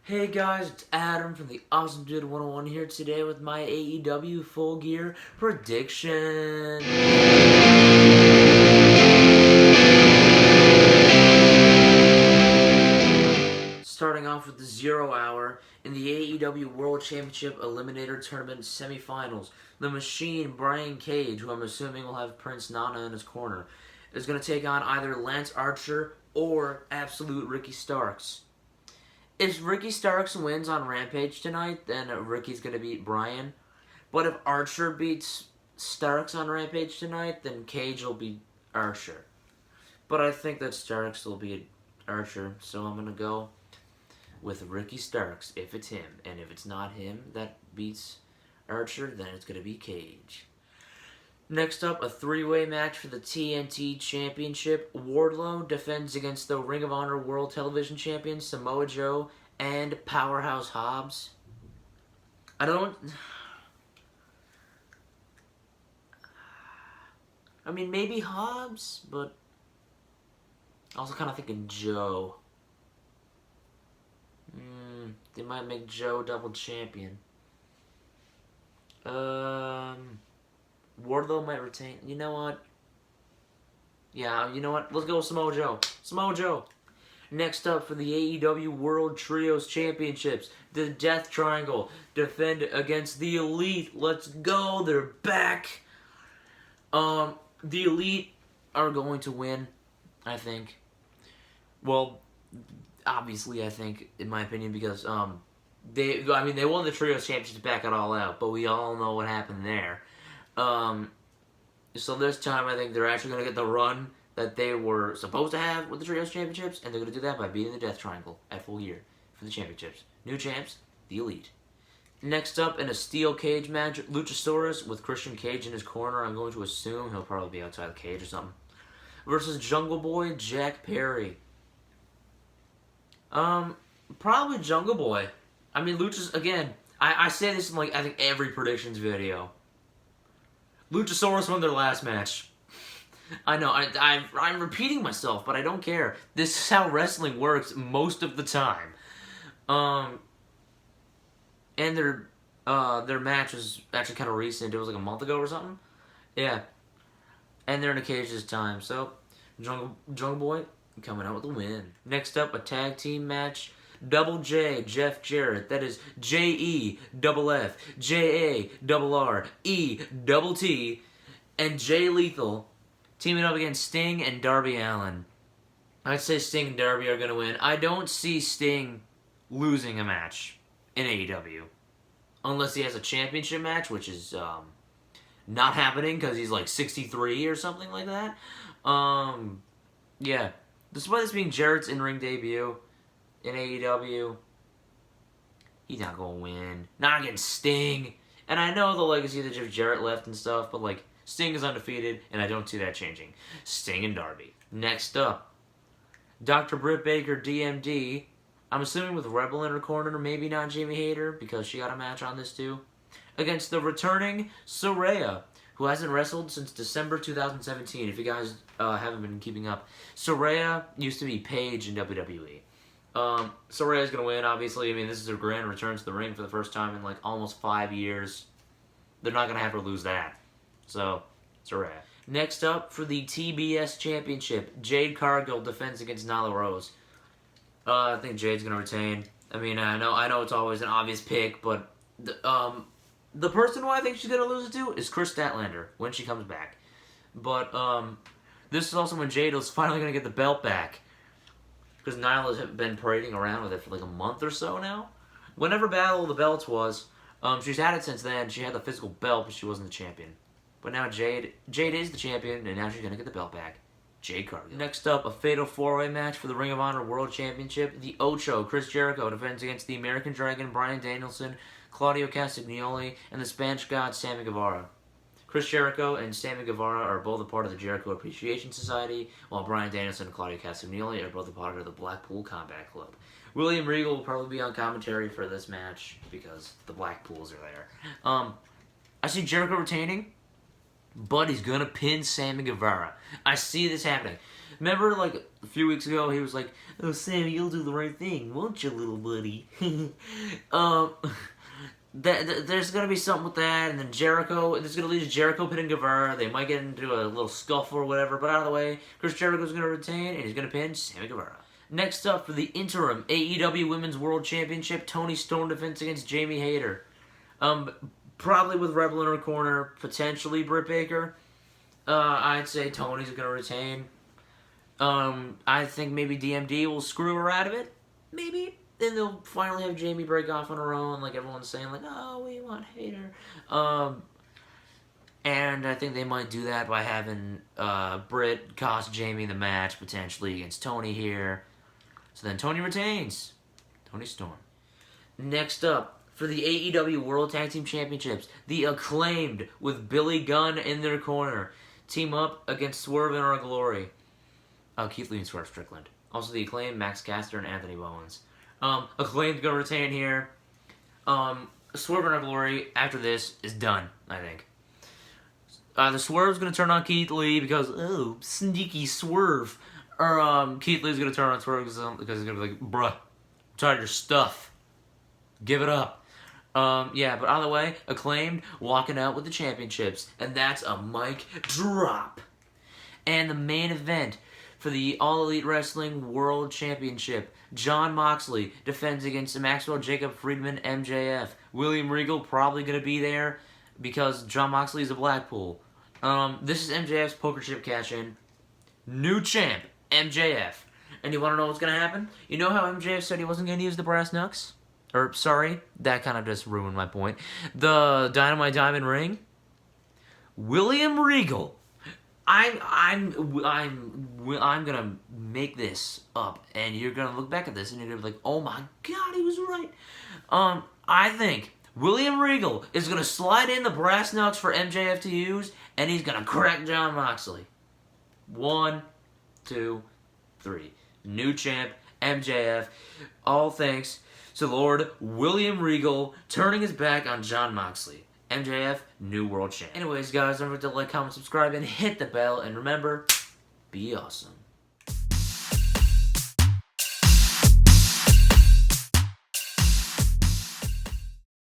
Hey guys, it's Adam from the Awesome Dude 101 here today with my AEW Full Gear prediction. Starting off with the 0 Hour in the AEW World Championship Eliminator Tournament semifinals. The Machine, Brian Cage, who I'm assuming will have Prince Nana in his corner, is going to take on either Lance Archer or Absolute Ricky Starks. If Ricky Starks wins on Rampage tonight, then Ricky's going to beat Bryan. But if Archer beats Starks on Rampage tonight, then Cage will beat Archer. But I think that Starks will beat Archer, so I'm going to go with Ricky Starks if it's him. And if it's not him that beats Archer, then it's going to be Cage. Next up, a three-way match for the TNT Championship. Wardlow defends against the Ring of Honor World Television Champion Samoa Joe and Powerhouse Hobbs. I mean, maybe Hobbs, but also kind of thinking Joe. They might make Joe double champion. Wardlow might retain. You know what? Yeah, you know what? Let's go with Samoa Joe. Samoa Joe. Next up for the AEW World Trios Championships, the Death Triangle defend against the Elite. Let's go. They're back. The Elite are going to win, I think. Well, obviously, I think, in my opinion, because they won the Trios Championship back at All Out, but we all know what happened there. So this time I think they're actually going to get the run that they were supposed to have with the Trios Championships, and they're going to do that by beating the Death Triangle at Full Gear for the championships. New champs, the Elite. Next up, in a steel cage match, Luchasaurus with Christian Cage in his corner. I'm going to assume he'll probably be outside the cage or something. Versus Jungle Boy, Jack Perry. Probably Jungle Boy. I mean, Lucha's, again, I say this in, like, I think every predictions video. Luchasaurus won their last match. I know, I'm repeating myself, but I don't care. This is how wrestling works most of the time. And their match was actually kind of recent. It was like a month ago or something. Yeah. And they're in a cage this time, so Jungle Boy coming out with the win. Next up, a tag team match. Double J, Jeff Jarrett. That is Jeff, JARRET, and Jay Lethal teaming up against Sting and Darby Allin. I'd say Sting and Darby are going to win. I don't see Sting losing a match in AEW. Unless he has a championship match, which is not happening because he's like 63 or something like that. Yeah. Despite this being Jarrett's in-ring debut in AEW, he's not going to win. Not against Sting. And I know the legacy that Jeff Jarrett left and stuff, but like, Sting is undefeated, and I don't see that changing. Sting and Darby. Next up, Dr. Britt Baker, DMD. I'm assuming with Rebel in her corner, maybe not Jamie Hayter, because she got a match on this too. Against the returning Saraya, who hasn't wrestled since December 2017, if you guys haven't been keeping up. Saraya used to be Paige in WWE. Saraya's going to win, obviously. I mean, this is her grand return to the ring for the first time in like almost 5 years. They're not going to have her lose that. So, Saraya. Next up, for the TBS Championship, Jade Cargill defends against Nyla Rose. I think Jade's going to retain. I mean, I know it's always an obvious pick, but the person who I think she's going to lose it to is Kris Statlander when she comes back. But this is also when Jade is finally going to get the belt back. Because Nyla's been parading around with it for like a month or so now. Whenever Battle of the Belts was, she's had it since then. She had the physical belt, but she wasn't the champion. But now Jade is the champion, and now she's going to get the belt back. Jade Cargill. Next up, a fatal four-way match for the Ring of Honor World Championship. The Ocho, Chris Jericho, defends against the American Dragon, Bryan Danielson, Claudio Castagnoli, and the Spanish God, Sammy Guevara. Chris Jericho and Sammy Guevara are both a part of the Jericho Appreciation Society, while Bryan Danielson and Claudio Castagnoli are both a part of the Blackpool Combat Club. William Regal will probably be on commentary for this match because the Blackpools are there. I see Jericho retaining. but he's gonna pin Sammy Guevara. I see this happening. Remember, like, a few weeks ago, he was like, "Oh, Sammy, you'll do the right thing, won't you, little buddy?" There's gonna be something with that, and then Jericho. This is gonna lead to Jericho pinning Guevara. They might get into a little scuffle or whatever, but out of the way, Chris Jericho's gonna retain, and he's gonna pin Sammy Guevara. Next up, for the interim AEW Women's World Championship, Toni Storm defense against Jamie Hayter. Probably with Rebel in her corner, potentially Britt Baker. I'd say Tony's gonna retain. I think maybe DMD will screw her out of it. Maybe. Then they'll finally have Jamie break off on her own, like everyone's saying, like, oh, we want Hayter. And I think they might do that by having Britt cost Jamie the match, potentially, against Tony here. So then Tony retains. Toni Storm. Next up, for the AEW World Tag Team Championships, the Acclaimed, with Billy Gunn in their corner, team up against Swerve in Our Glory. Keith Lee and Swerve Strickland. Also the Acclaimed, Max Caster, and Anthony Bowens. Acclaimed gonna retain here. Swerve in Our Glory, after this, is done, I think. The Swerve's gonna turn on Keith Lee because, oh, sneaky Swerve. Or, Keith Lee's gonna turn on Swerve because he's gonna be like, bruh, I'm tired of your stuff. Give it up. Yeah, but either way, Acclaimed walking out with the championships. And that's a mic drop. And the main event for the All Elite Wrestling World Championship, Jon Moxley defends against Maxwell Jacob Friedman, MJF. William Regal probably going to be there because Jon Moxley is a Blackpool. This is MJF's poker chip cash-in. New champ, MJF. And you want to know what's going to happen? You know how MJF said he wasn't going to use the brass knucks? Or, sorry, that kind of just ruined my point. The Dynamite Diamond ring? William Regal. I'm gonna make this up, and you're gonna look back at this, and you're gonna be like, oh my god, he was right. I think William Regal is gonna slide in the brass knucks for MJF to use, and he's gonna crack Jon Moxley. 1, 2, 3. New champ, MJF. All thanks to Lord William Regal turning his back on Jon Moxley. MJF, new world champ. Anyways, guys, don't forget to like, comment, subscribe, and hit the bell. And remember, be awesome.